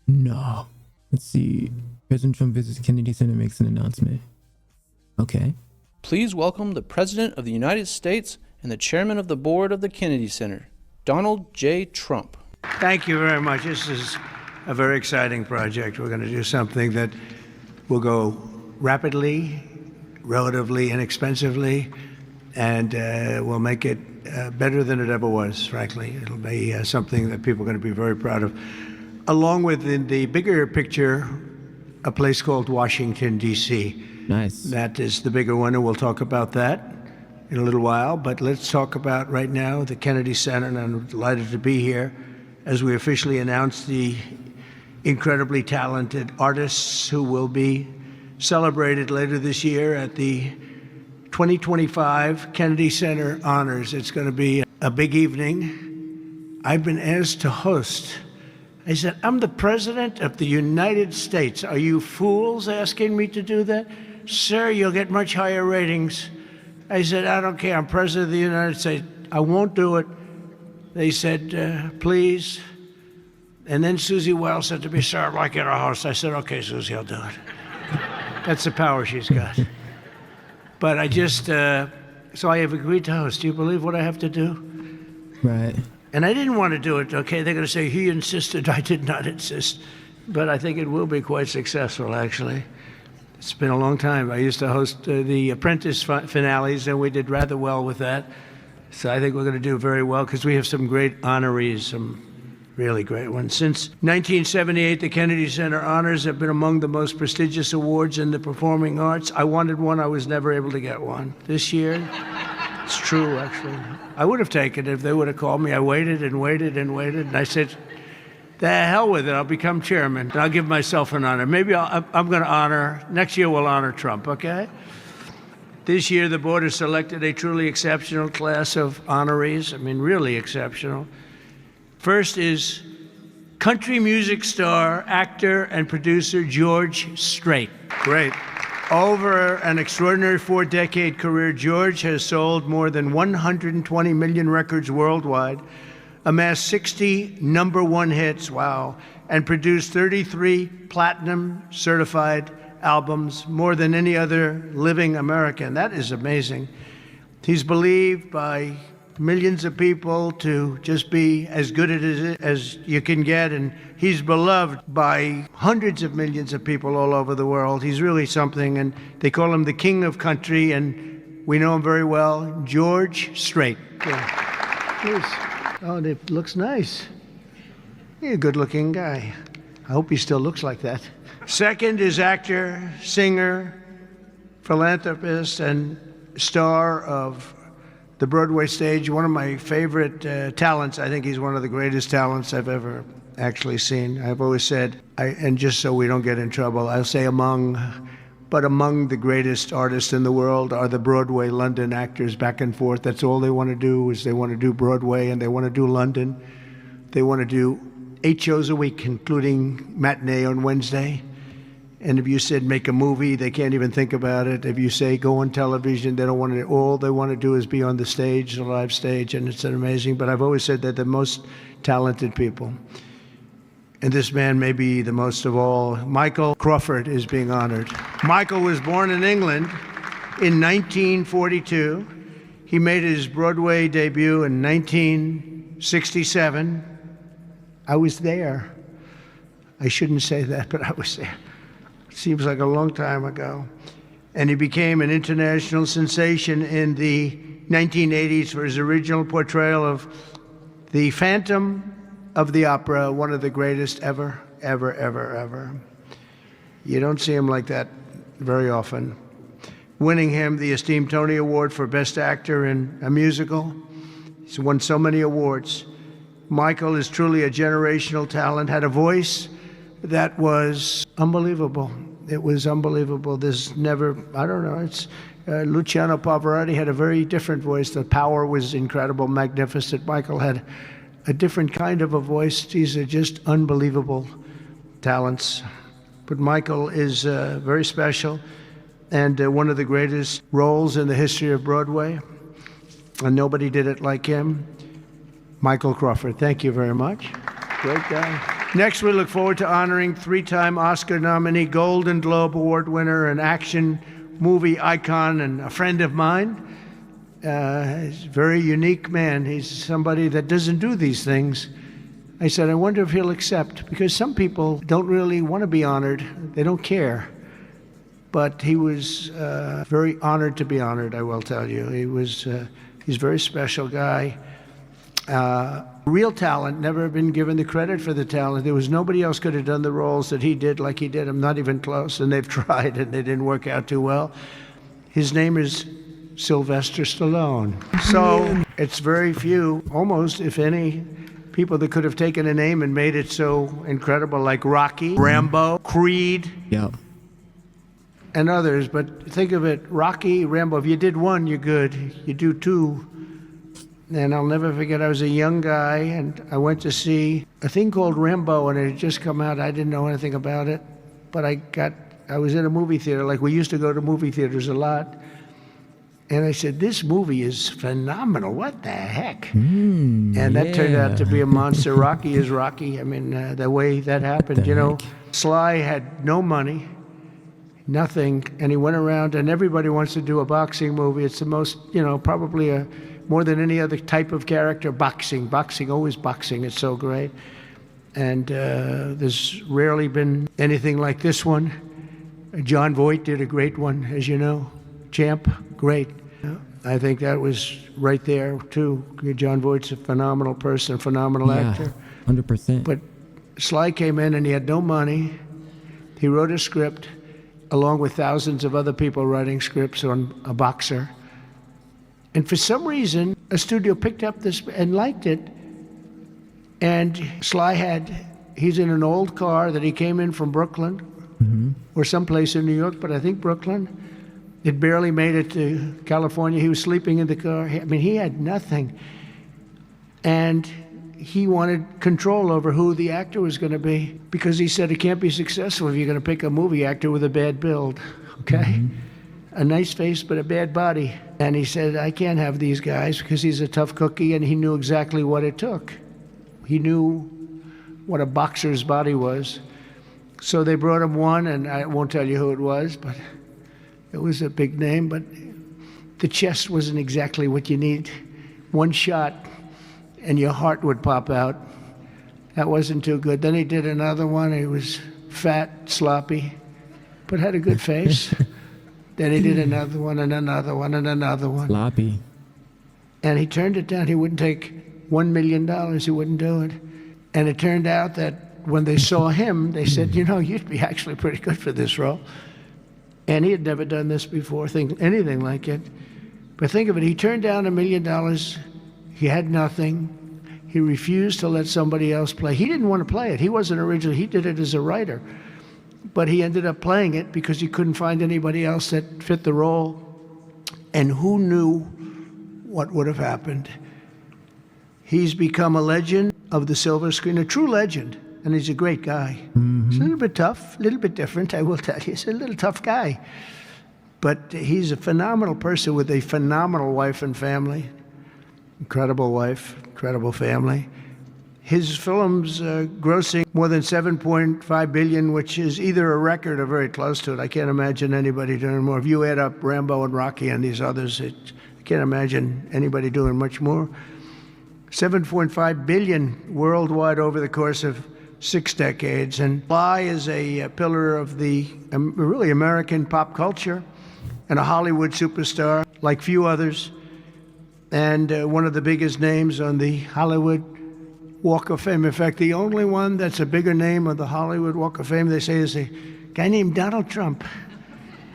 No. Let's see. President Trump visits Kennedy Center, makes an announcement. Okay. Please welcome the President of the United States and the Chairman of the Board of the Kennedy Center, Donald J. Trump. Thank you very much. This is a very exciting project. We're going to do something that will go rapidly, relatively inexpensively, and we'll make it better than it ever was, frankly. It'll be something that people are going to be very proud of. Along with, in the bigger picture, a place called Washington, D.C. Nice. That is the bigger one, and we'll talk about that in a little while. But let's talk about right now the Kennedy Center, and I'm delighted to be here as we officially announce the incredibly talented artists who will be celebrated later this year at the 2025 Kennedy Center Honors. It's going to be a big evening. I've been asked to host. I said, I'm the President of the United States. Are you fools asking me to do that? Sir, you'll get much higher ratings. I said, I don't care. I'm President of the United States. I won't do it. They said, please. And then Susie Wells said to me, sir, I'd like you to host. I said, okay, Susie, I'll do it. That's the power she's got. But I just, so I have agreed to host. Do you believe what I have to do? Right. And I didn't want to do it, okay? They're going to say, he insisted. I did not insist. But I think it will be quite successful, actually. It's been a long time. I used to host the Apprentice finales, and we did rather well with that. So I think we're going to do very well, because we have some great honorees, some really great ones. Since 1978, the Kennedy Center Honors have been among the most prestigious awards in the performing arts. I wanted one. I was never able to get one. This year, it's true, actually. I would have taken it if they would have called me. I waited and waited and waited, and I said, the hell with it. I'll become chairman, and I'll give myself an honor. Maybe I'm going to honor, next year we'll honor Trump, okay? This year, the board has selected a truly exceptional class of honorees. I mean, really exceptional. First is country music star, actor, and producer George Strait. Great. Over an extraordinary 4-decade career, George has sold more than 120 million records worldwide, amassed 60 #1 hits, wow, and produced 33 platinum certified albums, more than any other living American. That is amazing. He's believed by millions of people to just be as good at it as you can get, and he's beloved by hundreds of millions of people all over the world. He's really something, and they call him the king of country, and we know him very well, George Strait. Yeah. Please. Oh, it looks nice. He's a good-looking guy. I hope he still looks like that. Second is actor, singer, philanthropist, and star of the Broadway stage. One of my favorite talents. I think he's one of the greatest talents I've ever actually seen. I've always said, and just so we don't get in trouble, I'll say among the greatest artists in the world are the Broadway London actors, back and forth. That's all they want to do, is they want to do Broadway and they want to do London. They want to do 8 shows a week, including matinee on Wednesday. And if you said make a movie, they can't even think about it. If you say go on television, they don't want to. All they want to do is be on the stage, the live stage, and it's amazing. But I've always said that the most talented people, and this man may be the most of all. Michael Crawford is being honored. Michael was born in England in 1942. He made his Broadway debut in 1967. I was there. I shouldn't say that, but I was there. Seems like a long time ago. And he became an international sensation in the 1980s for his original portrayal of the Phantom of the Opera, one of the greatest ever, ever, ever, ever. You don't see him like that very often. Winning him the esteemed Tony Award for Best Actor in a Musical. He's won so many awards. Michael is truly a generational talent, had a voice that was unbelievable. It was unbelievable. There's never, I don't know, it's Luciano Pavarotti had a very different voice. The power was incredible, magnificent. Michael had a different kind of a voice. These are just unbelievable talents. But Michael is very special and one of the greatest roles in the history of Broadway. And nobody did it like him. Michael Crawford, thank you very much. Great guy. Next, we look forward to honoring three-time Oscar nominee, Golden Globe Award winner, an action movie icon, and a friend of mine. He's a very unique man. He's somebody that doesn't do these things. I said, I wonder if he'll accept, because some people don't really want to be honored. They don't care. But he was very honored to be honored, I will tell you. He's a very special guy. Real talent, never been given the credit for the talent. There was nobody else could have done the roles that he did like he did. I'm not even close, and they've tried, and they didn't work out too well. His name is Sylvester Stallone. So it's very few, almost, if any, people that could have taken a name and made it so incredible, like Rocky, Rambo, Creed, and others. But think of it, Rocky, Rambo, if you did one, you're good. You do two, and I'll never forget, I was a young guy, and I went to see a thing called Rambo, and it had just come out. I didn't know anything about it, but I was in a movie theater, like we used to go to movie theaters a lot, and I said, this movie is phenomenal. What the heck? And that turned out to be a monster. Rocky is Rocky. I mean, the way that happened, you know. Sly had no money, nothing, and he went around, and everybody wants to do a boxing movie. It's the most, you know, probably more than any other type of character, boxing, always boxing. It's so great. And there's rarely been anything like this one. John Voight did a great one, as you know. Champ, great. I think that was right there, too. John Voight's a phenomenal person, phenomenal actor. 100%. But Sly came in, and he had no money. He wrote a script, along with thousands of other people writing scripts on a boxer. And for some reason, a studio picked up this and liked it. And Sly he's in an old car that he came in from Brooklyn, or someplace in New York, but I think Brooklyn. It barely made it to California. He was sleeping in the car. I mean, he had nothing. And he wanted control over who the actor was going to be, because he said it can't be successful if you're going to pick a movie actor with a bad build, okay? A nice face, but a bad body. And he said, I can't have these guys, because he's a tough cookie, and he knew exactly what it took. He knew what a boxer's body was. So they brought him one, and I won't tell you who it was, but it was a big name, but the chest wasn't exactly what you need. One shot, and your heart would pop out. That wasn't too good. Then he did another one. He was fat, sloppy, but had a good face. Then he did another one, and another one, and another one. Sloppy. And he turned it down. He wouldn't take $1 million. He wouldn't do it. And it turned out that when they saw him, they said, you know, you'd be actually pretty good for this role. And he had never done this before, anything like it. But think of it, he turned down $1 million. He had nothing. He refused to let somebody else play. He didn't want to play it. He wasn't originally, he did it as a writer. But he ended up playing it because he couldn't find anybody else that fit the role. And who knew what would have happened? He's become a legend of the silver screen, a true legend. And he's a great guy. He's a little bit tough, a little bit different, I will tell you. He's a little tough guy. But he's a phenomenal person with a phenomenal wife and family. Incredible wife, incredible family. His films grossing more than $7.5 billion, which is either a record or very close to it. I can't imagine anybody doing more. If you add up Rambo and Rocky and these others, I can't imagine anybody doing much more. $7.5 billion worldwide over the course of 6 decades. And Sly is a pillar of the really American pop culture and a Hollywood superstar like few others, and one of the biggest names on the Hollywood Walk of Fame. In fact, the only one that's a bigger name on the Hollywood Walk of Fame, they say, is a guy named Donald Trump.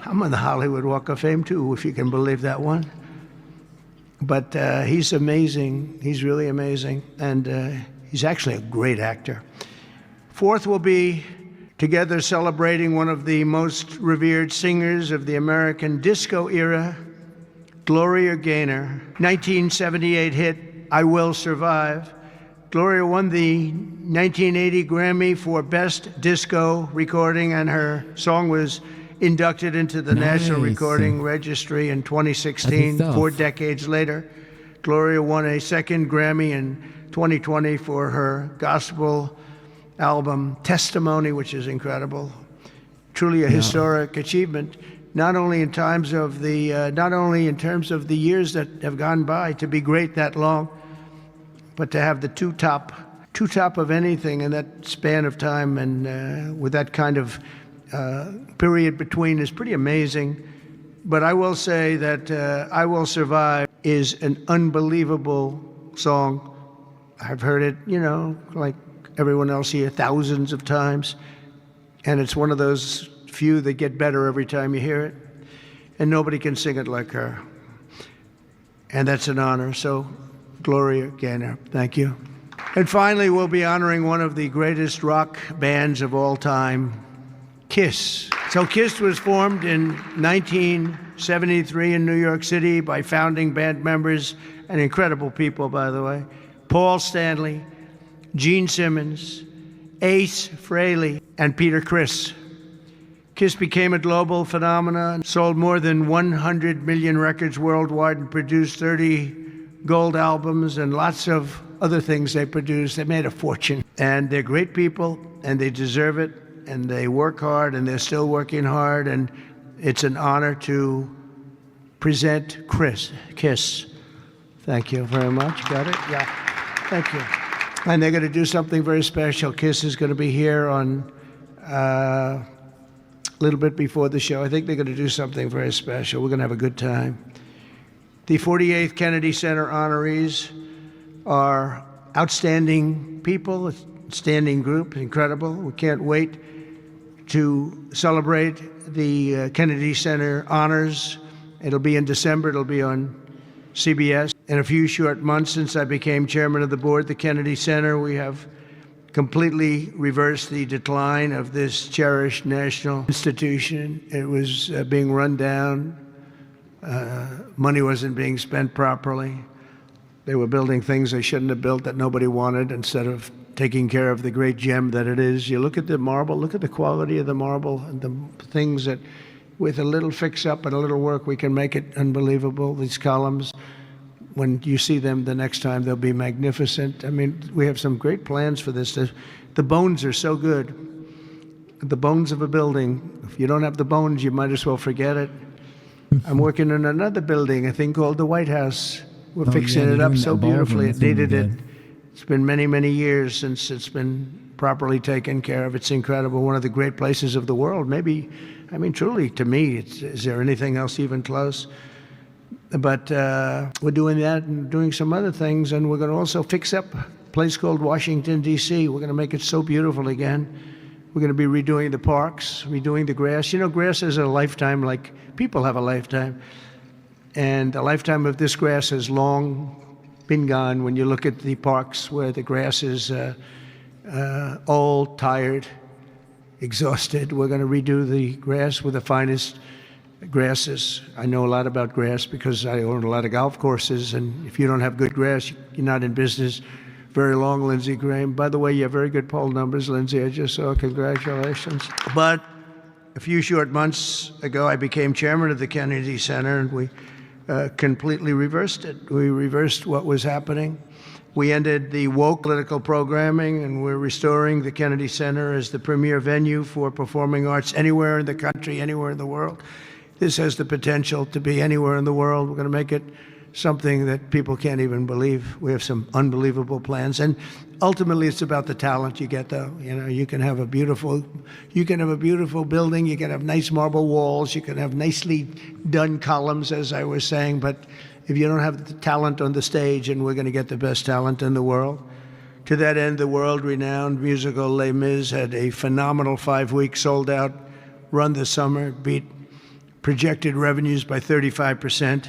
I'm on the Hollywood Walk of Fame too, if you can believe that one. But he's amazing. He's really amazing. And he's actually a great actor. Fourth will be together celebrating one of the most revered singers of the American disco era, Gloria Gaynor. 1978 hit, I Will Survive. Gloria won the 1980 Grammy for Best Disco Recording, and her song was inducted into the National Recording Registry in 2016, 4 decades later. Gloria won a second Grammy in 2020 for her gospel album, Testimony, which is incredible. Truly a historic achievement, not only in terms of the years that have gone by to be great that long, but to have the two top of anything in that span of time, and with that kind of period between is pretty amazing. But I will say that I Will Survive is an unbelievable song. I've heard it, like everyone else here, thousands of times. And it's one of those few that get better every time you hear it. And nobody can sing it like her. And that's an honor. So, Gloria Gaynor, thank you. And finally, we'll be honoring one of the greatest rock bands of all time, KISS. So KISS was formed in 1973 in New York City by founding band members, and incredible people, by the way, Paul Stanley, Gene Simmons, Ace Frehley, and Peter Criss. KISS became a global phenomenon, sold more than 100 million records worldwide, and produced 30 gold albums and lots of other things they produced. They made a fortune. And they're great people, and they deserve it, and they work hard, and they're still working hard, and it's an honor to present KISS. Thank you very much. Got it? Yeah. Thank you. And they're going to do something very special. KISS is going to be here on a little bit before the show. I think they're going to do something very special. We're going to have a good time. The 48th Kennedy Center honorees are outstanding people, a standing group, incredible. We can't wait to celebrate the Kennedy Center honors. It'll be in December. It'll be on CBS. In a few short months since I became chairman of the board, the Kennedy Center, we have completely reversed the decline of this cherished national institution. It was being run down. Money wasn't being spent properly. They were building things they shouldn't have built that nobody wanted instead of taking care of the great gem that it is. You look at the marble, look at the quality of the marble and the things that with a little fix-up and a little work, we can make it unbelievable. These columns, when you see them the next time, they'll be magnificent. I mean, we have some great plans for this. The bones are so good. The bones of a building, if you don't have the bones, you might as well forget it. I'm working on another building, a thing called the White House. We're fixing it up so beautifully. It needed it. It's been many, many years since it's been properly taken care of. It's incredible. One of the great places of the world. Maybe, I mean, truly, to me, is there anything else even close? But we're doing that and doing some other things, and we're going to also fix up a place called Washington, D.C. We're going to make it so beautiful again. We're going to be redoing the parks, redoing the grass. You know, grass is a lifetime like people have a lifetime. And the lifetime of this grass has long been gone when you look at the parks where the grass is old, tired, exhausted. We're going to redo the grass with the finest grasses. I know a lot about grass because I own a lot of golf courses, and if you don't have good grass, you're not in business very long, Lindsey Graham. By the way, you have very good poll numbers, Lindsey. I just saw. Congratulations. But a few short months ago, I became chairman of the Kennedy Center, and we completely reversed it. We reversed what was happening. We ended the woke political programming, and we're restoring the Kennedy Center as the premier venue for performing arts anywhere in the country, anywhere in the world. This has the potential to be anywhere in the world. We're going to make it something that people can't even believe. We have some unbelievable plans, and ultimately it's about the talent you get, though. You know, you can have a beautiful building, you can have nice marble walls, you can have nicely done columns, as I was saying, but if you don't have the talent on the stage, and we're going to get the best talent in the world. To that end, the world-renowned musical Les Mis had a phenomenal 5-week sold-out run this summer, beat projected revenues by 35%.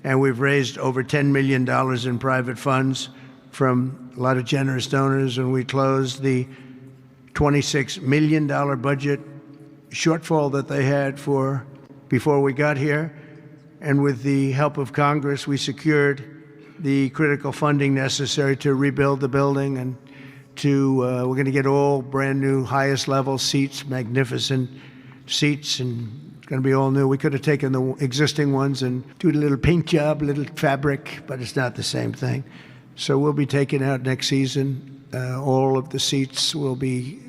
And we've raised over $10 million in private funds from a lot of generous donors, and we closed the $26 million budget shortfall that they had before we got here. And with the help of Congress, we secured the critical funding necessary to rebuild the building, and we're going to get all brand new, highest level seats, magnificent seats, and going to be all new. We could have taken the existing ones and do a little paint job, a little fabric, but it's not the same thing. So we'll be taking out next season All of the seats will be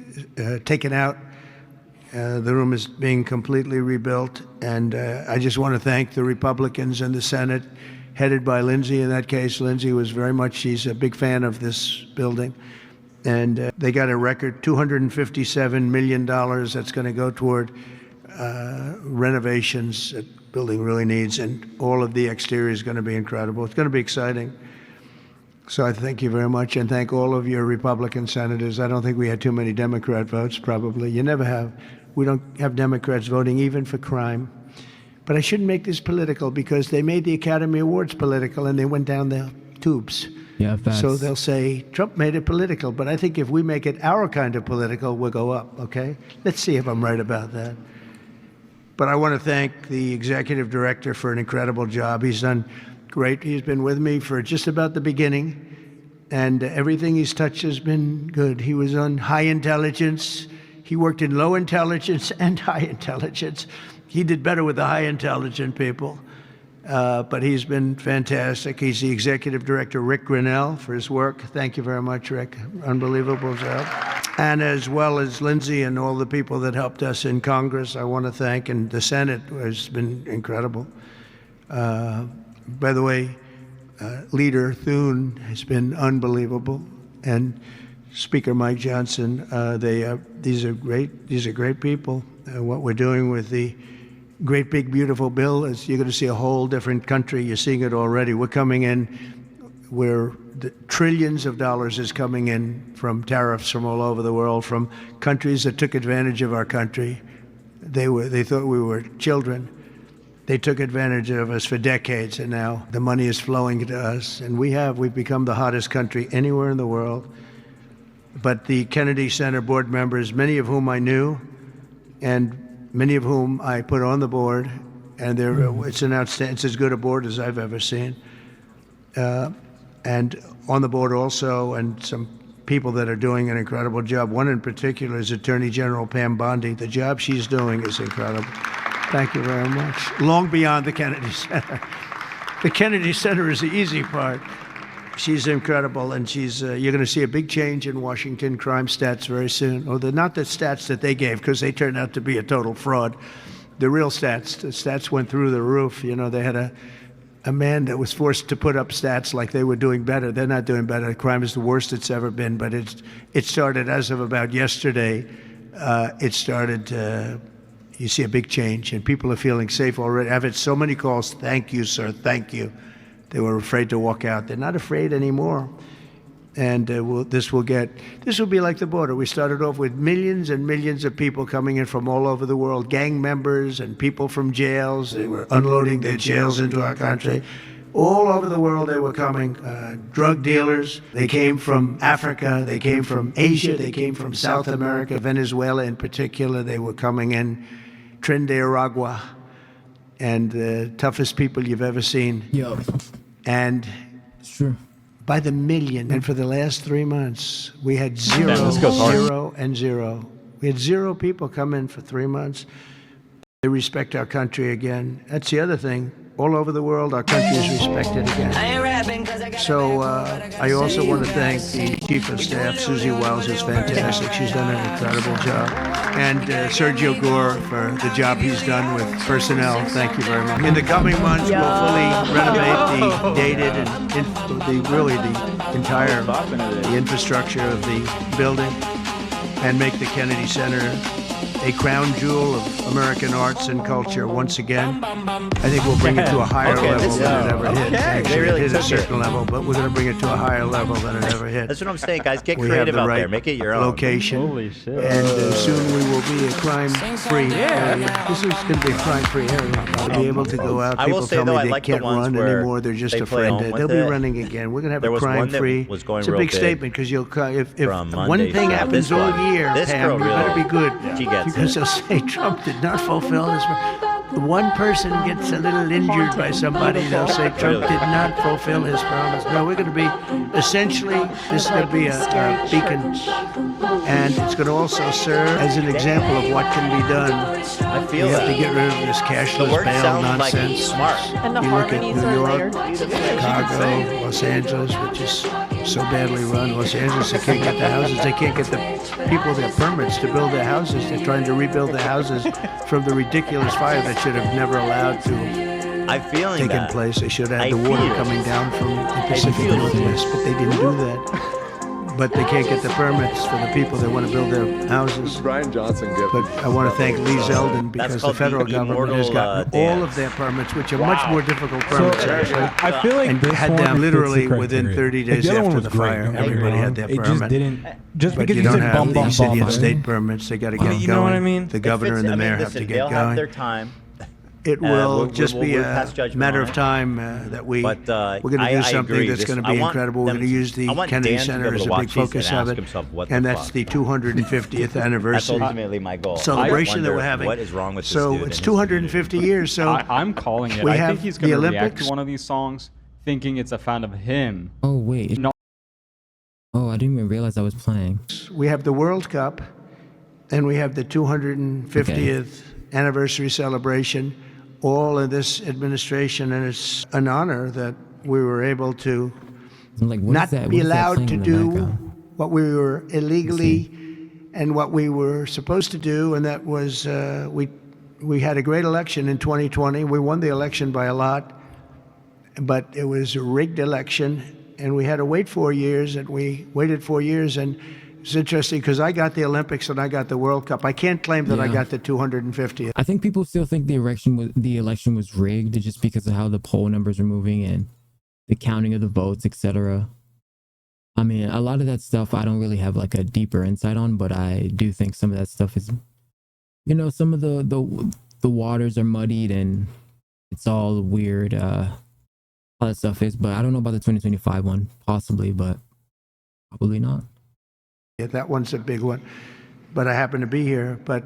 taken out. The room is being completely rebuilt. And I just want to thank the Republicans in the Senate, headed by Lindsey in that case. Lindsey was she's a big fan of this building. And they got a record $257 million that's going to go toward renovations that the building really needs. And all of the exterior is going to be incredible. It's going to be exciting. So I thank you very much, and thank all of your Republican senators. I don't think we had too many Democrat votes, probably. You never have. We don't have Democrats voting even for crime. But I shouldn't make this political, because they made the Academy Awards political and they went down the tubes. Yeah, facts. So they'll say, Trump made it political. But I think if we make it our kind of political, we'll go up, okay? Let's see if I'm right about that. But I want to thank the executive director for an incredible job. He's done great. He's been with me for just about the beginning, and everything he's touched has been good. He was on high intelligence. He worked in low intelligence and high intelligence. He did better with the high intelligent people, but he's been fantastic. He's the executive director, Rick Grinnell, for his work. Thank you very much, Rick. Unbelievable job. And as well as Lindsey and all the people that helped us in Congress, I want to thank, and the Senate has been incredible. By the way, Leader Thune has been unbelievable, and Speaker Mike Johnson. These are great people. What we're doing with the great big beautiful bill is you're going to see a whole different country. You're seeing it already. We're coming in where the trillions of dollars is coming in from tariffs from all over the world, from countries that took advantage of our country. They thought we were children. They took advantage of us for decades, and now the money is flowing to us. And we've become the hottest country anywhere in the world. But the Kennedy Center board members, many of whom I knew, and many of whom I put on the board, and it's as good a board as I've ever seen. And on the board also, and some people that are doing an incredible job. One in particular is Attorney General Pam Bondi. The job she's doing is incredible. Thank you very much. Long beyond the Kennedy Center. The Kennedy Center is the easy part. She's incredible, and you're going to see a big change in Washington crime stats very soon. Or not the stats that they gave, because they turned out to be a total fraud. The real stats, the stats went through the roof. You know, they had a man that was forced to put up stats like they were doing better. They're not doing better. Crime is the worst it's ever been, but it started as of about yesterday. You see a big change, and people are feeling safe already. I've had so many calls, thank you, sir, thank you. They were afraid to walk out. They're not afraid anymore. And this will be like the border. We started off with millions and millions of people coming in from all over the world, gang members and people from jails. They were unloading their jails into our country. All over the world they were coming, drug dealers. They came from Africa, they came from Asia, they came from South America, Venezuela in particular. They were coming in, Trinidad, and the toughest people you've ever seen. Yo. And It's true. by the million. And for the last 3 months, we had zero. We had 0 people come in for 3 months. They respect our country again. That's the other thing. All over the world, our country is respected again. So I also want to thank the Chief of Staff, Susie Wells, who's fantastic. She's done an incredible job. And Sergio Gore for the job he's done with personnel. Thank you very much. In the coming months, we'll fully renovate the dated and the entire infrastructure of the building and make the Kennedy Center a crown jewel of American arts and culture once again. I think we'll bring it to a higher level than it ever hit. Actually, it hit a certain level, but we're going to bring it to a higher level than it ever hit. That's what I'm saying, guys. Get creative out there. Make it your own. Location. Holy shit. And soon we will be a crime-free area. This is going to be a crime-free area. We'll be able to go out. I will People say, tell though, me I they like the can't ones run where anymore. They're just they play afraid. on with They'll be it. running again. We're going to have There a was one that crime-free. was going It's a real big big statement because if from one Monday's thing show. happens This all one- year, this Pam, girl you better really- be good. She gets Because it. they'll say Trump did not fulfill his. One person gets a little injured by somebody, they'll say Trump did not fulfill his promise. No, we're going to be, essentially, this is going to be a beacon And it's going to also serve as an example of what can be done. I feel We have that. to get rid of this cashless The word bail sounds like nonsense. smart. And the You look at harmonies New are York, layered. Chicago, Los Angeles, which is so badly run. Los Angeles, they can't get the houses. They can't get the people their permits to build their houses. They're trying to rebuild the houses from the ridiculous fire that should have never allowed to I'm feeling taken that. place. They should have I had the water feel- coming down from the Pacific feel it. Northwest, but they didn't do that. But they can't get the permits for the people that want to build their houses. Brian Johnson gift. But I want to thank Lee Zeldin because the called federal the government has immortal, gotten all dance. of their permits, which are much more difficult permits, actually, I feel like and this had one them fits literally the within criteria. 30 days The other one after was the great, fire. don't get me Everybody wrong. had their It permit. just didn't. Just But because you you don't said bum have the bum city bum. and state permits. They got to get You going. know what I mean? The governor and the mayor have to get they'll have their going. time. It will we'll just be pass a judgment matter on of it. time that we're going to do I something agree. that's This- going to I be want incredible. We're them going to use the I want Kennedy Dan to be Center able as to a watch big these focus and of ask it, himself, what and the that's fuck? the 250th That's anniversary ultimately my goal. celebration I that we're wonder having. What is wrong with this so dude it's and his 250 years. So I'm calling it. we I have think he's the going to react Olympics. to one of these songs thinking it's a fan of him. Oh wait. No. Oh, I didn't even realize I was playing. We have the World Cup, and we have the 250th anniversary celebration, all in this administration, and it's an honor that we were able to I'm like, what is not that? be What is that allowed playing to in the do background? what we were illegally and what we were supposed to do, and that was we had a great election in 2020. We won the election by a lot, but it was a rigged election, and we had to wait 4 years, and we waited 4 years, and it's interesting because I got the Olympics and I got the World Cup. I can't claim that I Yeah. got the 250th. I think people still think the election was rigged just because of how the poll numbers are moving and the counting of the votes, etc. I mean, a lot of that stuff I don't really have like a deeper insight on, but I do think some of that stuff is, you know, some of the waters are muddied and it's all weird. All that stuff is, but I don't know about the 2025 one, possibly, but probably not. Yeah, that one's a big one, but I happen to be here. But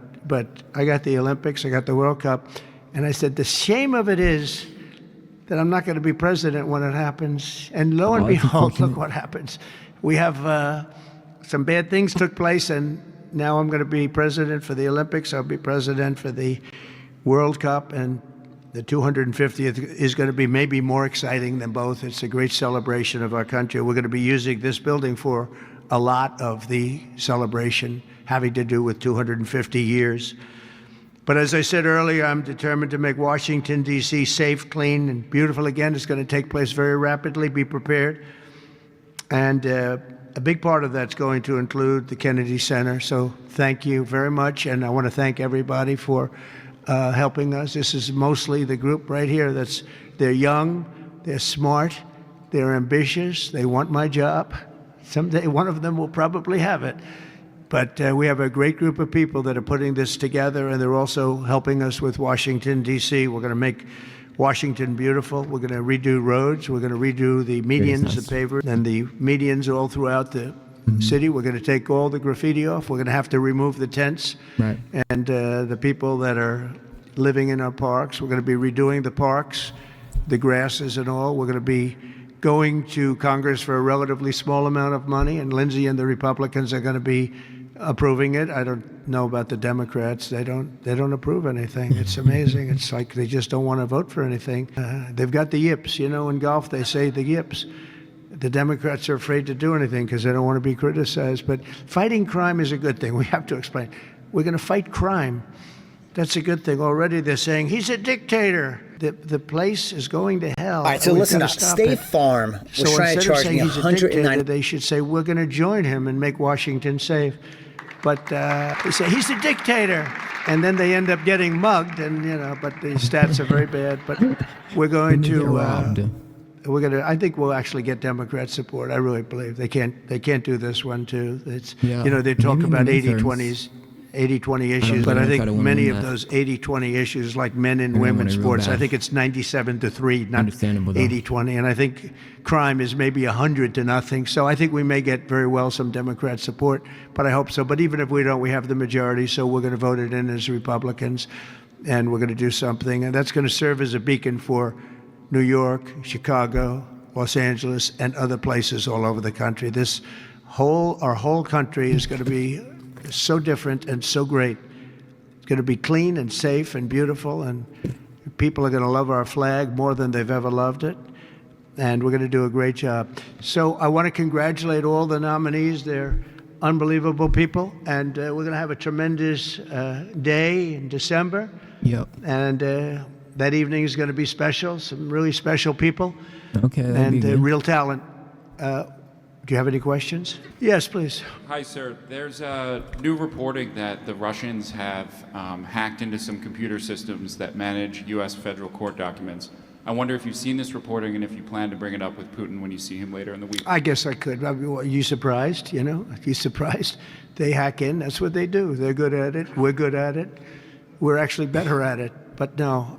I got the Olympics, I got the World Cup, and I said the shame of it is that I'm not going to be president when it happens. And lo and Oh, that's behold, unfortunate. look what happens. We have some bad things took place, and now I'm going to be president for the Olympics. I'll be president for the World Cup, and the 250th is going to be maybe more exciting than both. It's a great celebration of our country. We're going to be using this building for a lot of the celebration having to do with 250 years. But as I said earlier, I'm determined to make Washington, D.C. safe, clean, and beautiful again. It's going to take place very rapidly. Be prepared. And a big part of that's going to include the Kennedy Center. So thank you very much. And I want to thank everybody for helping us. This is mostly the group right here they're young, they're smart, they're ambitious, they want my job. Someday one of them will probably have it. But we have a great group of people that are putting this together, and they're also helping us with Washington, D.C. We're going to make Washington beautiful. We're going to redo roads. We're going to redo the medians, nice. the pavers, and the medians all throughout the city. We're going to take all the graffiti off. We're going to have to remove the tents. Right. And the people that are living in our parks. We're going to be redoing the parks, the grasses and all. We're going to be going to Congress for a relatively small amount of money, and Lindsey and the Republicans are going to be approving it. I don't know about the Democrats. They don't approve anything. It's amazing. It's like they just don't want to vote for anything. They've got the yips. You know, in golf they say the yips. The Democrats are afraid to do anything because they don't want to be criticized. But fighting crime is a good thing. We have to explain. We're going to fight crime. That's a good thing. Already they're saying he's a dictator. The place is going to hell. All right, so We've listen got up. to stop State it. Farm was So trying to instead of charge saying me he's a dictator, $190. they should say we're going to join him and make Washington safe. But they say he's a dictator, and then they end up getting mugged, and But the stats are very bad. But we're going Didn't get to. robbed. We're going to. I think we'll actually get Democrat support. I really believe they can't. They can't do this one too. It's Yeah, they talk maybe in about the midterms. 80-20s. 80-20 issues, but I know if think I'd wanna many win of that. those 80-20 issues, like men and I women want it real sports, I bad. think it's 97-3, not Understandable, though. 80-20. And I think crime is maybe 100-0. So I think we may get very well some Democrat support, but I hope so. But even if we don't, we have the majority, so we're going to vote it in as Republicans, and we're going to do something. And that's going to serve as a beacon for New York, Chicago, Los Angeles, and other places all over the country. This our whole country is going to be so different and so great. It's going to be clean and safe and beautiful, and people are going to love our flag more than they've ever loved it, and we're going to do a great job. So I want to congratulate all the nominees. They're unbelievable people, and we're going to have a tremendous day in December. Yep. And that evening is going to be special, some really special people. Okay. And real talent. Do you have any questions? Yes, please. Hi, sir. There's new reporting that the Russians have hacked into some computer systems that manage U.S. federal court documents. I wonder if you've seen this reporting and if you plan to bring it up with Putin when you see him later in the week. I guess I could. Are you surprised? You know, are you surprised? They hack in. That's what they do. They're good at it. We're good at it. We're actually better at it. But no,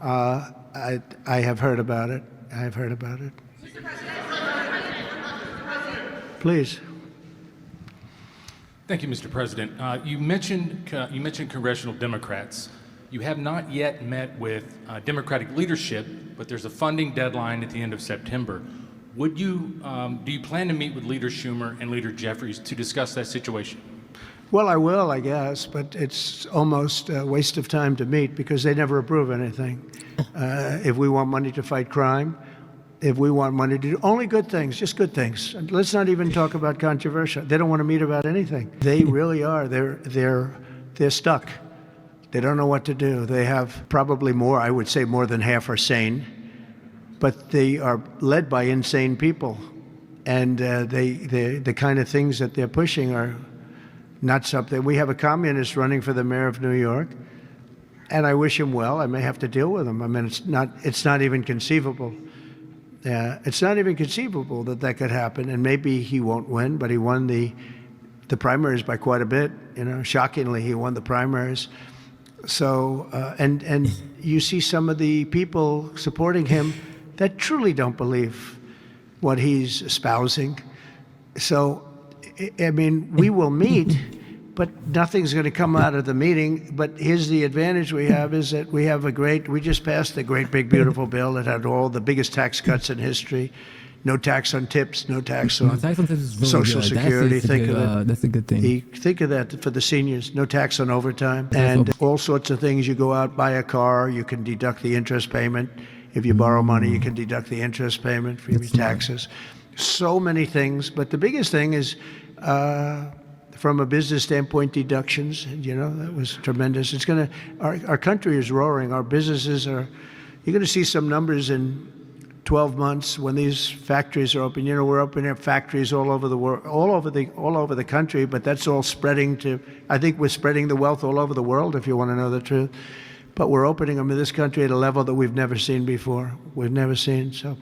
I have heard about it. I have heard about it. Please. Thank you, Mr. President. You mentioned congressional Democrats. You have not yet met with Democratic leadership, but there's a funding deadline at the end of September. Do you plan to meet with Leader Schumer and Leader Jeffries to discuss that situation? Well, I will, I guess, but it's almost a waste of time to meet because they never approve anything. If we want money to fight crime, if we want money to do only good things, just good things. And let's not even talk about controversial. They don't want to meet about anything. They really are. They're stuck. They don't know what to do. They have probably more, I would say more than half are sane, but they are led by insane people. And the kind of things that they're pushing are not something. We have a communist running for the mayor of New York, and I wish him well. I may have to deal with him. I mean, it's not even conceivable. It's not even conceivable that could happen, and maybe he won't win, but he won the primaries by quite a bit. You know, shockingly, he won the primaries. So, and you see some of the people supporting him that truly don't believe what he's espousing. So, I mean, we will meet, but nothing's going to come out of the meeting. But here's the advantage we have is that we just passed the great big beautiful bill that had all the biggest tax cuts in history. No tax on tips, no tax on Social Security. Think of that. That's a good thing. Think of that for the seniors. No tax on overtime, and all sorts of things. You go out, buy a car, you can deduct the interest payment. If you borrow money, you can deduct the interest payment from your taxes. So many things, but the biggest thing is, from a business standpoint, deductions. You know, that was tremendous. It's going to. Our country is roaring. Our businesses are. You're going to see some numbers in 12 months when these factories are open. You know, we're opening up factories all over the world, all over the country, but that's all spreading to, I think we're spreading the wealth all over the world, if you want to know the truth. But we're opening them in this country at a level that we've never seen before. We've never seen. So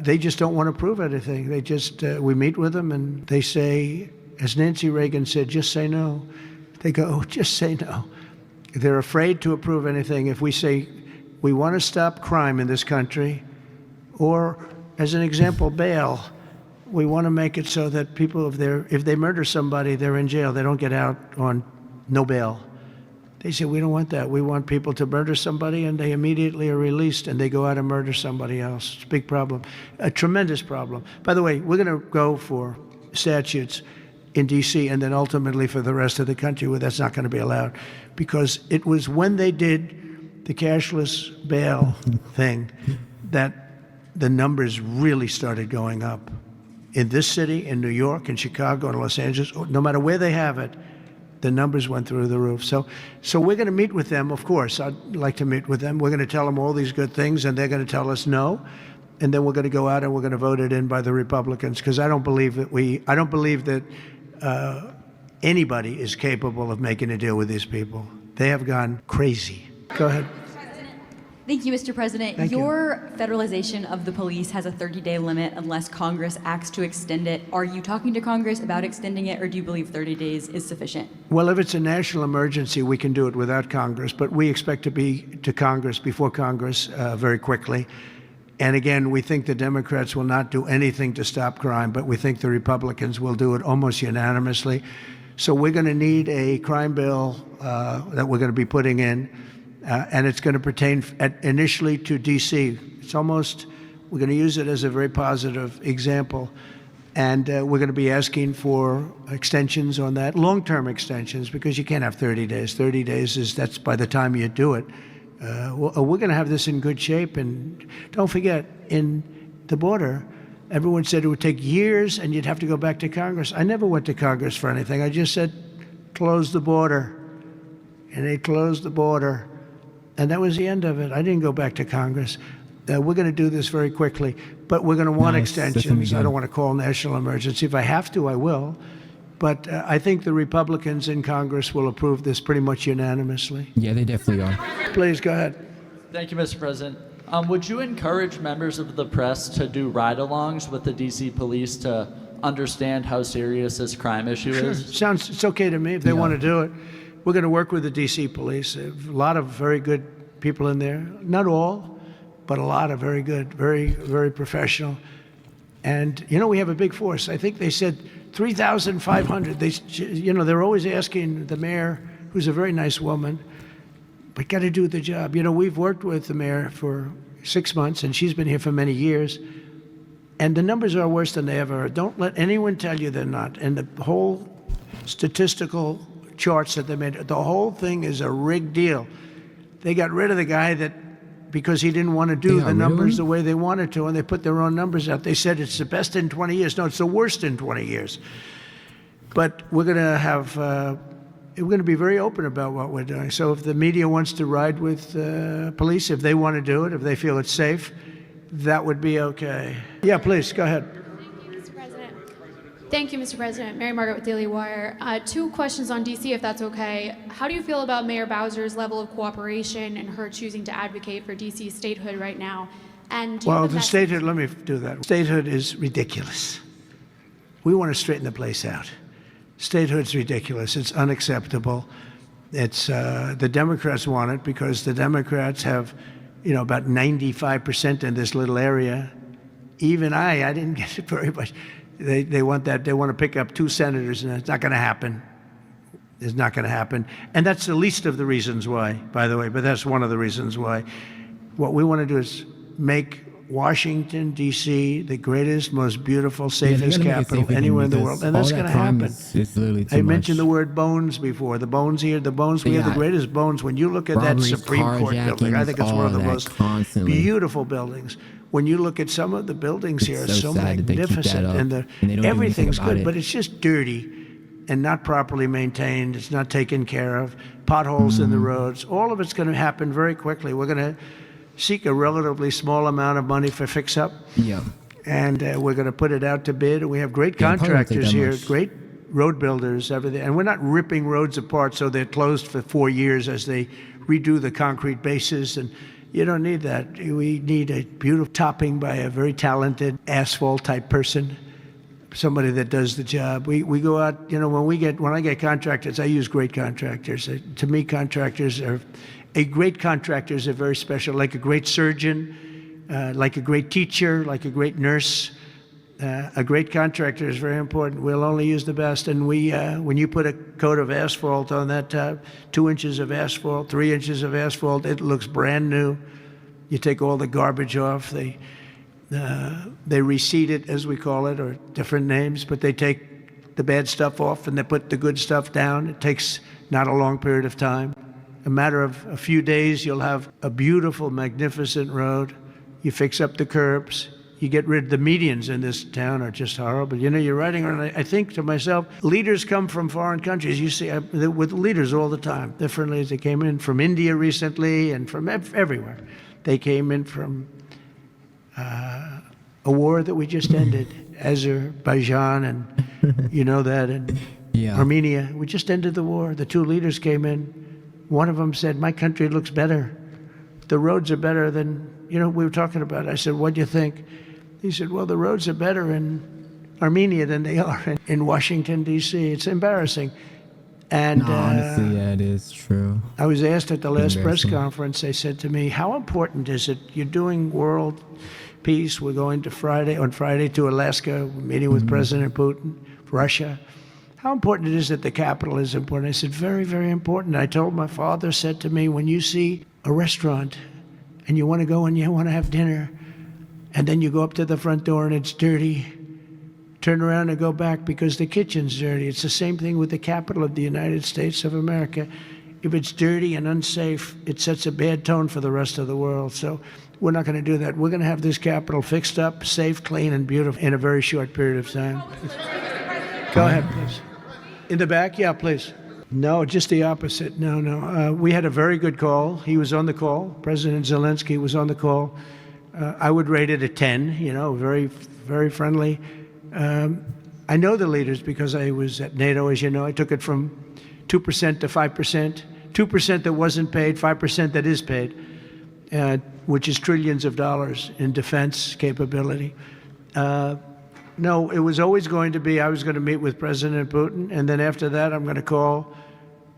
they just don't want to prove anything. They just, we meet with them and they say, as Nancy Reagan said, just say no. They go, oh, just say no. They're afraid to approve anything. If we say, we want to stop crime in this country, or, as an example, bail. We want to make it so that people, if they murder somebody, they're in jail. They don't get out on no bail. They say, we don't want that. We want people to murder somebody, and they immediately are released, and they go out and murder somebody else. It's a big problem, a tremendous problem. By the way, we're going to go for statutes in D.C. and then ultimately for the rest of the country where that's not going to be allowed, because it was when they did the cashless bail thing that the numbers really started going up. In this city, in New York, in Chicago, in Los Angeles, no matter where they have it, the numbers went through the roof. So we're going to meet with them, of course. I'd like to meet with them. We're going to tell them all these good things, and they're going to tell us no. And then we're going to go out and we're going to vote it in by the Republicans, because I don't believe that anybody is capable of making a deal with these people. They have gone crazy. Go ahead. Thank you, Mr. President. Your federalization of the police has a 30-day limit unless Congress acts to extend it. Are you talking to Congress about extending it, or do you believe 30 days is sufficient? Well, if it's a national emergency, we can do it without Congress, but we expect to be to Congress, before Congress, very quickly. And again, we think the Democrats will not do anything to stop crime, but we think the Republicans will do it almost unanimously. So we're going to need a crime bill that we're going to be putting in. And it's going to pertain initially to D.C. It's almost, we're going to use it as a very positive example. And we're going to be asking for extensions on that, long-term extensions, because you can't have 30 days. 30 days that's by the time you do it. We're going to have this in good shape. And don't forget, in the border, everyone said it would take years and you'd have to go back to Congress. I never went to Congress for anything. I just said, close the border. And they closed the border. And that was the end of it. I didn't go back to Congress. We're going to do this very quickly, but we're going to want extensions. I don't want to call national emergency. If I have to, I will. But I think the Republicans in Congress will approve this pretty much unanimously. Yeah, they definitely are. Please, go ahead. Thank you, Mr. President. Would you encourage members of the press to do ride-alongs with the D.C. police to understand how serious this crime issue is? It's okay to me if they want to do it. We're going to work with the D.C. police. A lot of very good people in there. Not all, but a lot of very good, very, very professional. And, we have a big force. I think they said 3,500. They're always asking the mayor, who's a very nice woman, but got to do the job. We've worked with the mayor for 6 months, and she's been here for many years. And the numbers are worse than they ever are. Don't let anyone tell you they're not. And the whole statistical charts that they made, the whole thing is a rigged deal. They got rid of the guy because he didn't want to do the numbers the way they wanted to, and they put their own numbers out. They said it's the best in 20 years. No, it's the worst in 20 years. But we're going to be very open about what we're doing. So if the media wants to ride with police, if they want to do it, if they feel it's safe, that would be okay. Yeah, please, go ahead. Thank you, Mr. President. Mary Margaret with Daily Wire. 2 questions on D.C., if that's okay. How do you feel about Mayor Bowser's level of cooperation and her choosing to advocate for D.C. statehood right now? And the statehood, let me do that. Statehood is ridiculous. We want to straighten the place out. Statehood's ridiculous. It's unacceptable. It's the Democrats want it because the Democrats have, about 95% in this little area. Even I didn't get it very much. They want that. They want to pick up 2 senators, and it's not going to happen. It's not going to happen. And that's the least of the reasons why, by the way, but that's one of the reasons why. What we want to do is make Washington, D.C. the greatest, most beautiful, safest capital anywhere in the world. And that's going to happen. I mentioned the word bones before. The bones here, we have the greatest bones. When you look at that Supreme Court building, I think it's one of the most beautiful buildings. When you look at some of the buildings here, it's so magnificent, and everything's good, but it's just dirty and not properly maintained. It's not taken care of. Potholes in the roads. All of it's going to happen very quickly. We're going to seek a relatively small amount of money for fix-up. Yeah. And we're going to put it out to bid. We have great contractors here, great road builders, everything. And we're not ripping roads apart so they're closed for 4 years as they redo the concrete bases. And you don't need that. We need a beautiful topping by a very talented asphalt-type person, somebody that does the job. We go out, when I get contractors, I use great contractors. To me, a great contractor is very special, like a great surgeon, like a great teacher, like a great nurse. A great contractor is very important. We'll only use the best. And when you put a coat of asphalt on that top, 2 inches of asphalt, 3 inches of asphalt, it looks brand new. You take all the garbage off. They reseed it, as we call it, or different names, but they take the bad stuff off and they put the good stuff down. It takes not a long period of time. A matter of a few days, you'll have a beautiful, magnificent road. You fix up the curbs. You get rid of the medians in this town are just horrible. You're riding around, I think to myself, leaders come from foreign countries. You see, with leaders all the time, different leaders. They came in from India recently and from everywhere. They came in from a war that we just ended, Azerbaijan, and you know that, and Armenia. We just ended the war. The 2 leaders came in. One of them said, my country looks better. The roads are better than, we were talking about it. I said, what do you think? He said, well, the roads are better in Armenia than they are in Washington, D.C. It's embarrassing. And honestly, it is true. I was asked at the last press conference, they said to me, how important is it? You're doing world peace. We're going on Friday to Alaska, meeting with President Putin, Russia. How important it is that the capital is important? I said, very, very important. I told my father, said to me, when you see a restaurant and you want to go and you want to have dinner, and then you go up to the front door and it's dirty, turn around and go back because the kitchen's dirty. It's the same thing with the capital of the United States of America. If it's dirty and unsafe, it sets a bad tone for the rest of the world. So we're not going to do that. We're going to have this Capitol fixed up, safe, clean, and beautiful in a very short period of time. Go ahead, please. In the back? Yeah, please. No, just the opposite. No. We had a very good call. He was on the call. President Zelensky was on the call. I would rate it a 10, very, very friendly. I know the leaders because I was at NATO, as you know. I took it from 2% to 5%, 2% that wasn't paid, 5% that is paid, which is trillions of dollars in defense capability. No, it was always going to be, I was going to meet with President Putin, and then after that, I'm going to call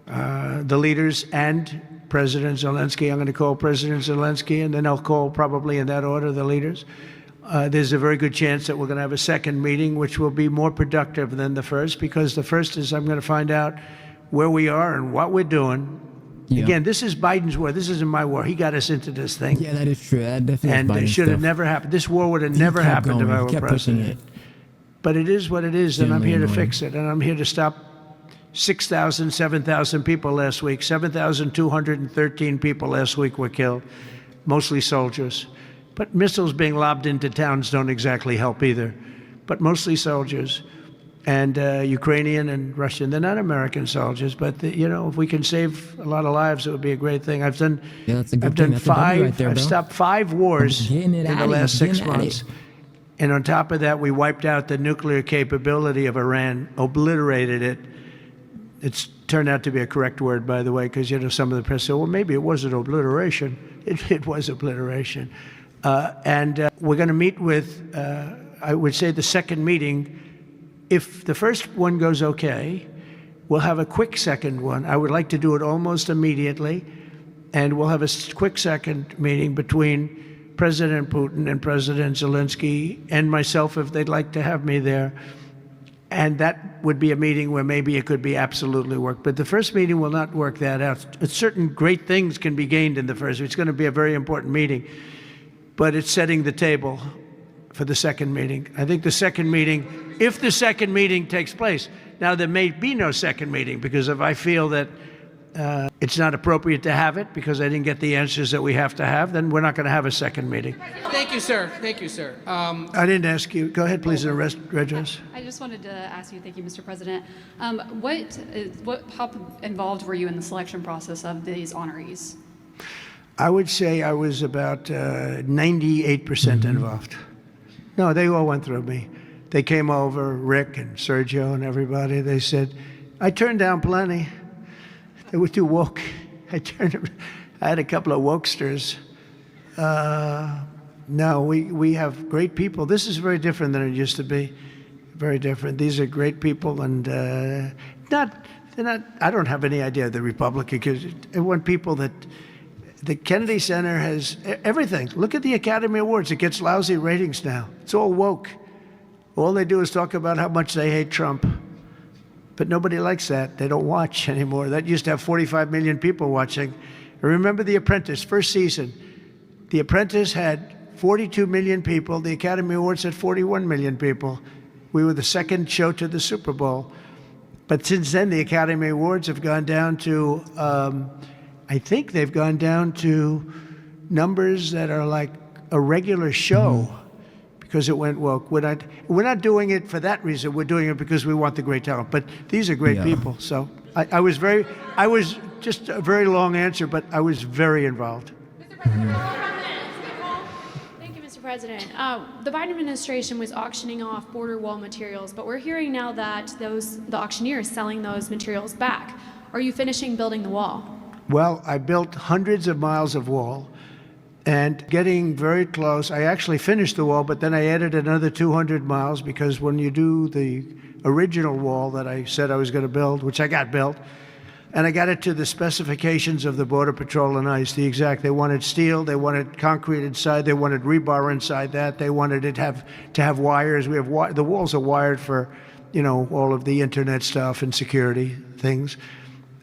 the leaders and President Zelensky. I'm going to call President Zelensky, and then I'll call, probably in that order, the leaders. There's a very good chance that we're going to have a second meeting, which will be more productive than the first, because the first is I'm going to find out where we are and what we're doing. Yeah. Again, this is Biden's war. This isn't my war. He got us into this thing. Yeah, that is true. That definitely and it should have never happened. This war would have never happened if I were president. But it is what it is, and I'm here to fix it. And I'm here to stop 6,000, 7,000 people last week. 7,213 people last week were killed, mostly soldiers. But missiles being lobbed into towns don't exactly help either. But mostly soldiers. And Ukrainian and Russian. They're not American soldiers, but if we can save a lot of lives, it would be a great thing. I've done I've stopped 5 wars in the last 6 months. And on top of that, we wiped out the nuclear capability of Iran, obliterated it. It's turned out to be a correct word, by the way, because some of the press said, well, maybe it wasn't obliteration. It was obliteration. And we're going to meet with, I would say, the second meeting. If the first one goes okay, we'll have a quick second one. I would like to do it almost immediately, and we'll have a quick second meeting between President Putin and President Zelensky and myself, if they'd like to have me there. And that would be a meeting where maybe it could be absolutely work. But the first meeting will not work that out. Certain great things can be gained in the first. It's going to be a very important meeting, but it's setting the table for the second meeting. I think the second meeting, if the second meeting takes place, now there may be no second meeting, because if I feel that it's not appropriate to have it because I didn't get the answers that we have to have, then we're not going to have a second meeting. Thank you, sir. Thank you, sir. I didn't ask you. Go ahead, please, Redress. I just wanted to ask you, thank you, Mr. President. How involved were you in the selection process of these honorees? I would say I was about 98% involved. No, they all went through me. They came over, Rick and Sergio and everybody. They said, I turned down plenty. They were too woke. I had a couple of wokesters. No, we have great people. This is very different than it used to be. Very different. These are great people, and they're not. I don't have any idea of the Republican, because I want people that. The Kennedy Center has everything. Look at the Academy Awards. It gets lousy ratings now. It's all woke. All they do is talk about how much they hate Trump. But nobody likes that. They don't watch anymore. That used to have 45 million people watching. I remember The Apprentice, first season. The Apprentice had 42 million people. The Academy Awards had 41 million people. We were the second show to the Super Bowl. But since then, the Academy Awards have gone down to... I think they've gone down to numbers that are like a regular show because it went woke. We're not doing it for that reason. We're doing it because we want the great talent. But these are great people. So I was just a very long answer, but I was very involved. Thank you, Mr. President. The Biden administration was auctioning off border wall materials, but we're hearing now that the auctioneer is selling those materials back. Are you finishing building the wall? Well, I built hundreds of miles of wall and getting very close. I actually finished the wall, but then I added another 200 miles because when you do the original wall that I said I was going to build, which I got built, and I got it to the specifications of the Border Patrol and ICE, they wanted steel, they wanted concrete inside, they wanted rebar inside that, they wanted it to have wires. The walls are wired for, all of the internet stuff and security things.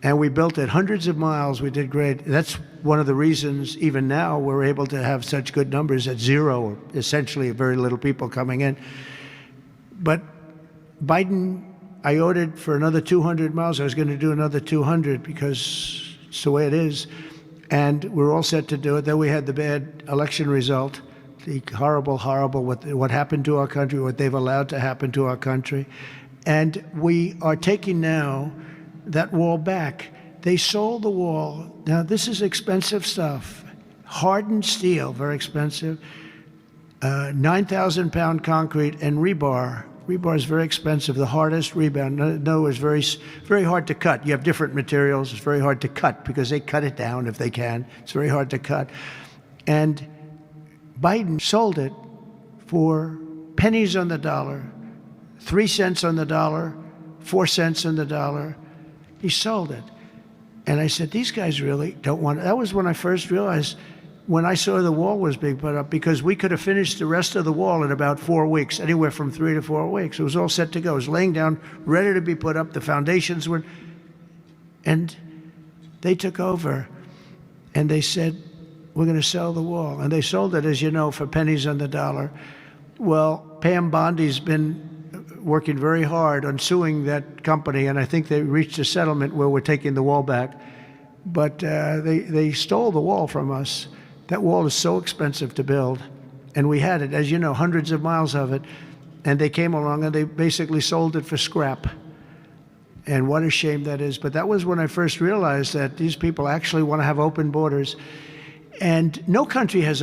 And we built it hundreds of miles. We did great. That's one of the reasons, even now, we're able to have such good numbers at zero, essentially very little people coming in. But Biden, I ordered for another 200 miles. I was going to do another 200 because it's the way it is. And we're all set to do it. Then we had the bad election result, the horrible, what happened to our country, what they've allowed to happen to our country. And we are taking now that wall back. They sold the wall. Now, this is expensive stuff. Hardened steel, very expensive. 9,000-pound concrete and rebar. Rebar is very expensive, the hardest rebar. No, it's very hard to cut. You have different materials. It's very hard to cut because they cut it down if they can. It's very hard to cut. And Biden sold it for pennies on the dollar, 3 cents on the dollar, 4 cents on the dollar. He sold it. And I said, these guys really don't want it. That was when I first realized, when I saw the wall was being put up, because we could have finished the rest of the wall in about 4 weeks, anywhere from 3 to 4 weeks. It was all set to go. It was laying down, ready to be put up. The foundations were, and they took over, and they said, we're going to sell the wall. And they sold it, as you know, for pennies on the dollar. Well, Pam Bondi's been working very hard on suing that company, and I think they reached a settlement where we're taking the wall back. But they stole the wall from us. That wall is so expensive to build, and we had it, as you know, hundreds of miles of it, and they came along and they basically sold it for scrap. And what a shame that is. But that was when I first realized that these people actually want to have open borders. And no country has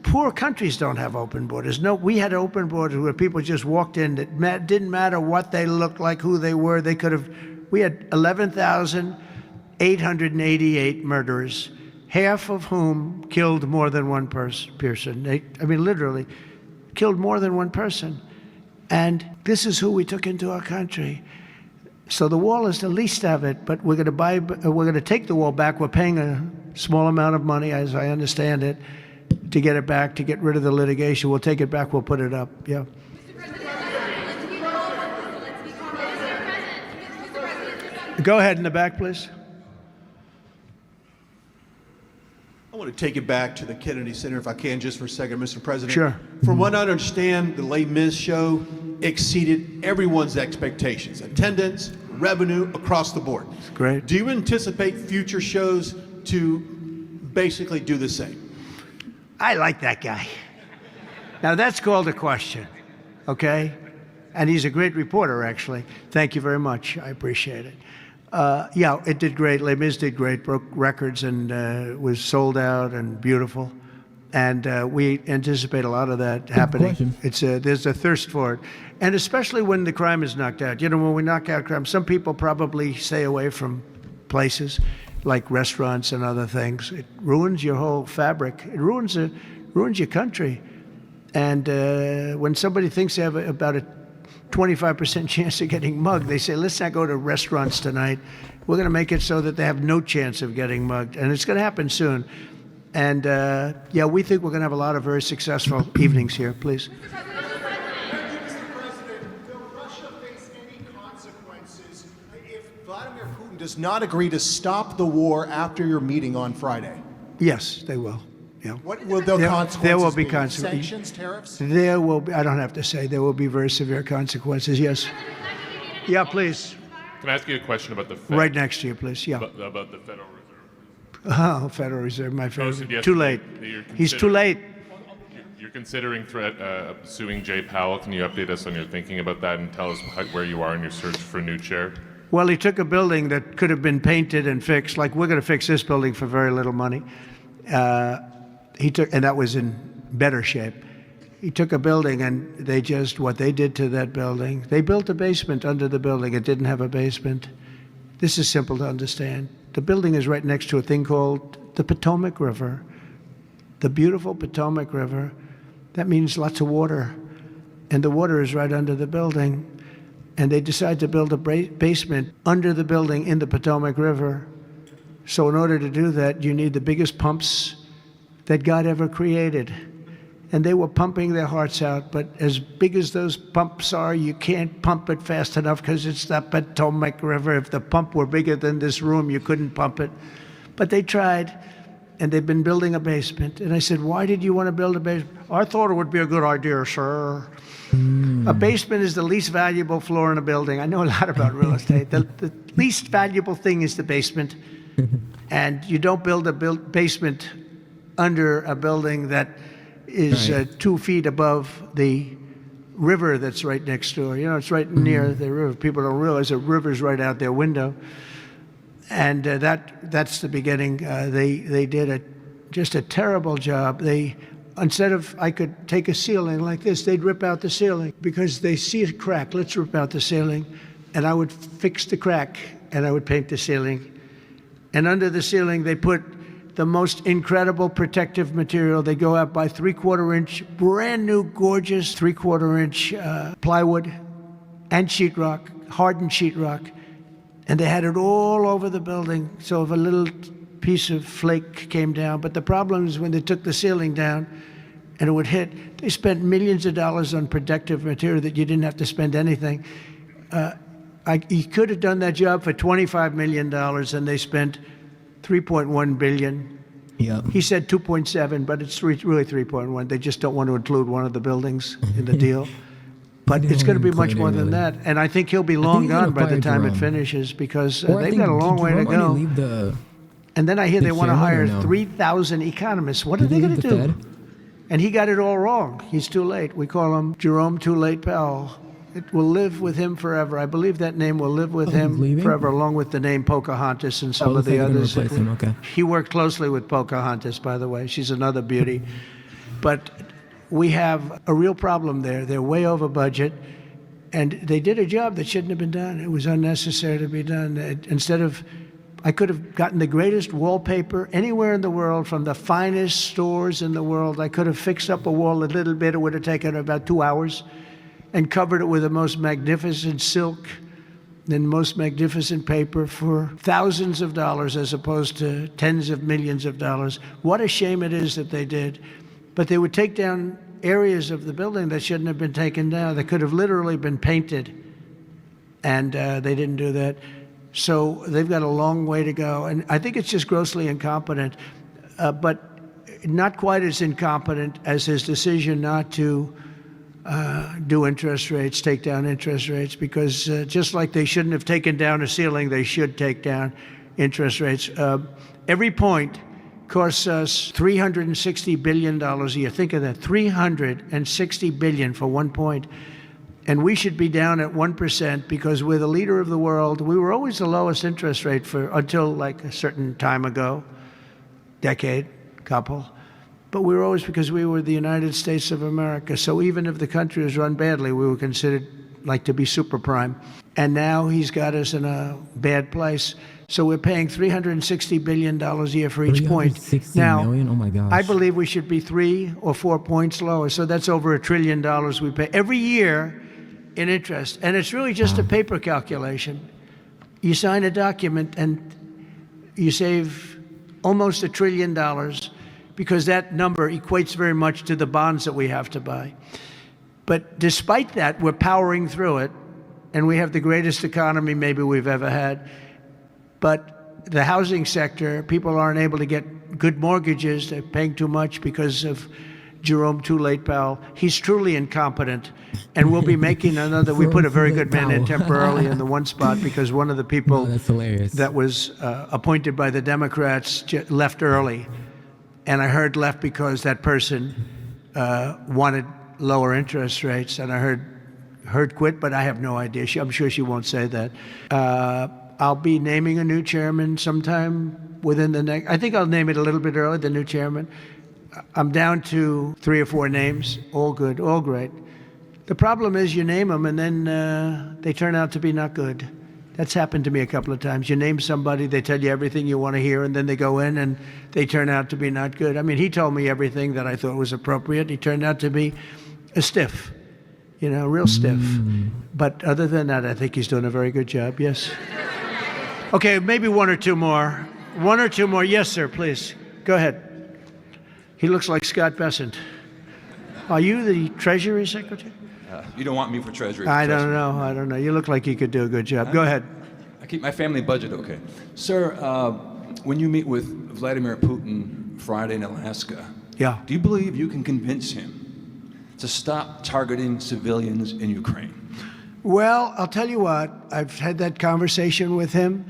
poor countries don't have open borders. No, we had open borders where people just walked in. It didn't matter what they looked like, who they were. We had 11,888 murderers, half of whom killed more than one person. Literally killed more than one person. And this is who we took into our country. So the wall is the least of it, but we're going to take the wall back. We're paying a small amount of money, as I understand it, to get it back, to get rid of the litigation. We'll take it back. We'll put it up. Yeah. Go ahead in the back, please. I want to take it back to the Kennedy Center, if I can, just for a second, Mr. President. Sure. From what I understand, the Les Mis show exceeded everyone's expectations. Attendance, revenue, across the board. That's great. Do you anticipate future shows to basically do the same? I like that guy. Now, that's called a question, okay? And he's a great reporter, actually. Thank you very much. I appreciate it. Yeah, it did great. Les Mis did great, broke records, and was sold out and beautiful. And we anticipate a lot of that happening. There's a thirst for it. And especially when the crime is knocked out. You know, when we knock out crime, some people probably stay away from places like restaurants and other things. It ruins your whole fabric. It ruins your country. And when somebody thinks they have about a 25% chance of getting mugged, they say, let's not go to restaurants tonight. We're going to make it so that they have no chance of getting mugged. And it's going to happen soon. And yeah, we think we're going to have a lot of very successful evenings here. Please. Does not agree to stop the war after your meeting on Friday? Yes, they will. Yeah. What will the consequences There will be be? consequences. Sanctions, tariffs? There will be, I don't have to say, there will be very severe consequences, yes. Yeah, please. Can I ask you a question about the Fed? Right next to you, please, yeah. About the Federal Reserve. Oh, Federal Reserve, my favorite. Too late. He's too late. You're considering suing Jay Powell. Can you update us on your thinking about that and tell us where you are in your search for a new chair? Well, he took a building that could have been painted and fixed, like we're going to fix this building for very little money. And that was in better shape. He took a building and what they did to that building, they built a basement under the building. It didn't have a basement. This is simple to understand. The building is right next to a thing called the Potomac River, the beautiful Potomac River. That means lots of water. And the water is right under the building. And they decided to build a basement under the building in the Potomac River. So in order to do that, you need the biggest pumps that God ever created. And they were pumping their hearts out, but as big as those pumps are, you can't pump it fast enough because it's the Potomac River. If the pump were bigger than this room, you couldn't pump it. But they tried, and they've been building a basement. And I said, why did you want to build a basement? I thought it would be a good idea, sir. A basement is the least valuable floor in a building. I know a lot about real estate. The least valuable thing is the basement. And you don't build a basement under a building that is 2 feet above the river that's right next door. You know, it's right near the river. People don't realize the river's right out their window. And that's the beginning. They did just a terrible job. Instead of, I could take a ceiling like this, they'd rip out the ceiling because they see a crack. Let's rip out the ceiling. And I would fix the crack and I would paint the ceiling. And under the ceiling, they put the most incredible protective material. They go out by 3/4 inch, brand new, gorgeous 3/4 inch plywood and sheetrock, hardened sheetrock. And they had it all over the building. So if a little piece of flake came down. But the problem is when they took the ceiling down and it would hit, they spent millions of dollars on protective material that you didn't have to spend anything. He could have done that job for $25 million, and they spent $3.1 billion. Yeah. He said 2.7, but it's really 3.1. They just don't want to include one of the buildings in the deal. But it's going to be much more than that. And I think he'll be long gone by the time it finishes because they've got a long way to go. And then I hear they want to hire 3,000 economists. What are they going to do? And he got it all wrong. He's too late. We call him Jerome Too Late Powell. It will live with him forever. I believe that name will live with him forever, along with the name Pocahontas and some of the others. Okay. He worked closely with Pocahontas, by the way. She's another beauty. But we have a real problem there. They're way over budget, and they did a job that shouldn't have been done. It was unnecessary to be done. I could have gotten the greatest wallpaper anywhere in the world from the finest stores in the world. I could have fixed up a wall a little bit. It would have taken about 2 hours. And covered it with the most magnificent silk and most magnificent paper for thousands of dollars as opposed to tens of millions of dollars. What a shame it is that they did. But they would take down areas of the building that shouldn't have been taken down. They could have literally been painted, and they didn't do that. So they've got a long way to go. And I think it's just grossly incompetent, but not quite as incompetent as his decision not to do interest rates, take down interest rates, because just like they shouldn't have taken down a ceiling, they should take down interest rates. Every point costs us $360 billion a year. Think of that, $360 billion for 1 point. And we should be down at 1% because we're the leader of the world. We were always the lowest interest rate until like a certain time ago, decade, couple. But we were always, because we were the United States of America. So even if the country was run badly, we were considered like to be super prime. And now he's got us in a bad place. So we're paying $360 billion a year for each point. Now, million? Oh my gosh. I believe we should be 3 or 4 points lower. So that's over $1 trillion we pay every year in interest. And it's really just a paper calculation. You sign a document and you save almost $1 trillion, because that number equates very much to the bonds that we have to buy. But despite that, we're powering through it, and we have the greatest economy maybe we've ever had. But the housing sector, people aren't able to get good mortgages. They're paying too much because of Jerome Too Late Powell. He's truly incompetent, and we'll be making another. We put a very good man in temporarily in the one spot because one of the people that was appointed by the Democrats left early. And I heard left because that person wanted lower interest rates, and I heard quit, but I have no idea. I'm sure she won't say that. I'll be naming a new chairman sometime within the next. I think I'll name it a little bit early, the new chairman. I'm down to 3 or 4 names, all good, all great. The problem is you name them and then they turn out to be not good. That's happened to me a couple of times. You name somebody, they tell you everything you want to hear, and then they go in and they turn out to be not good. I mean, he told me everything that I thought was appropriate. He turned out to be a stiff, real stiff. But other than that, I think he's doing a very good job, yes. Okay, maybe 1 or 2 more. 1 or 2 more. Yes, sir, please. Go ahead. He looks like Scott Bessent. Are you the Treasury Secretary? You don't want me for Treasury. I don't know. You look like you could do a good job. Go ahead. I keep my family budget okay. Sir, when you meet with Vladimir Putin Friday in Alaska, yeah, do you believe you can convince him to stop targeting civilians in Ukraine? Well, I'll tell you what, I've had that conversation with him.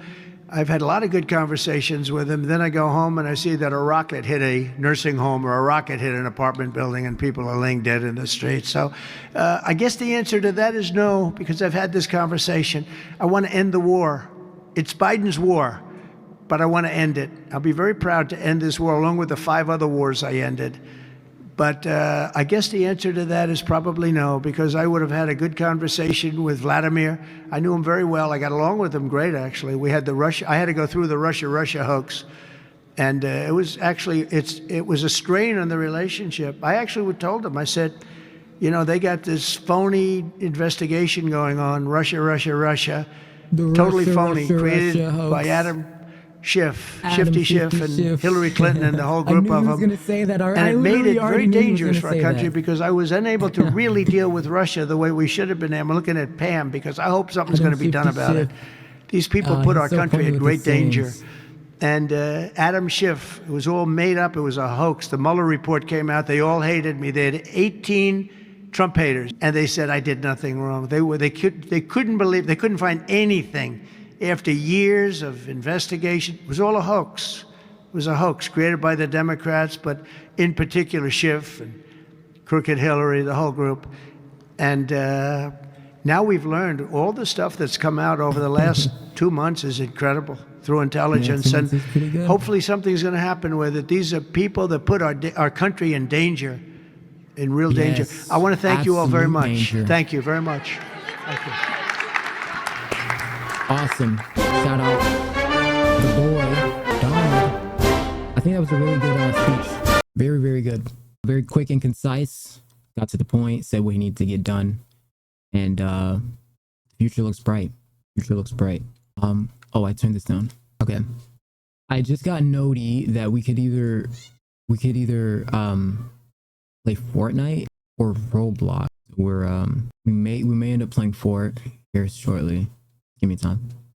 I've had a lot of good conversations with him. Then I go home and I see that a rocket hit a nursing home or a rocket hit an apartment building and people are laying dead in the street. So I guess the answer to that is no, because I've had this conversation. I want to end the war. It's Biden's war, but I want to end it. I'll be very proud to end this war along with the 5 other wars I ended. But I guess the answer to that is probably no, because I would have had a good conversation with Vladimir. I knew him very well. I got along with him great, actually. We had I had to go through the Russia hoax. And it was actually, it was a strain on the relationship. I actually told him, I said, you know, they got this phony investigation going on, Russia. Totally phony, created by Adam Schiff, Shifty Schiff, and Hillary Clinton and the whole group of them. Going to say that. And it made it very dangerous for our country because I was unable to really deal with Russia the way we should have been. I'm looking at Pam because I hope something's going to be done about it. These people put our country at great danger. And Adam Schiff, it was all made up. It was a hoax. The Mueller report came out. They all hated me. They had 18 Trump haters, and they said I did nothing wrong. They couldn't believe, they couldn't find anything. After years of investigation, it was all a hoax. It was a hoax created by the Democrats, but in particular Schiff and Crooked Hillary, the whole group. And now we've learned all the stuff that's come out over the last 2 months is incredible through intelligence. And hopefully something's going to happen with it. These are people that put our country in danger, in real danger. I want to thank you all very much. Thank you very much. Thank you. Awesome. Shout out the boy, Donald. I think that was a really good speech. Very, very good. Very quick and concise. Got to the point, said what he needed to get done. And the future looks bright. Future looks bright. Oh, I turned this down. Okay. I just got noti that we could either play Fortnite or Roblox. We may end up playing Fort here shortly. Give me time.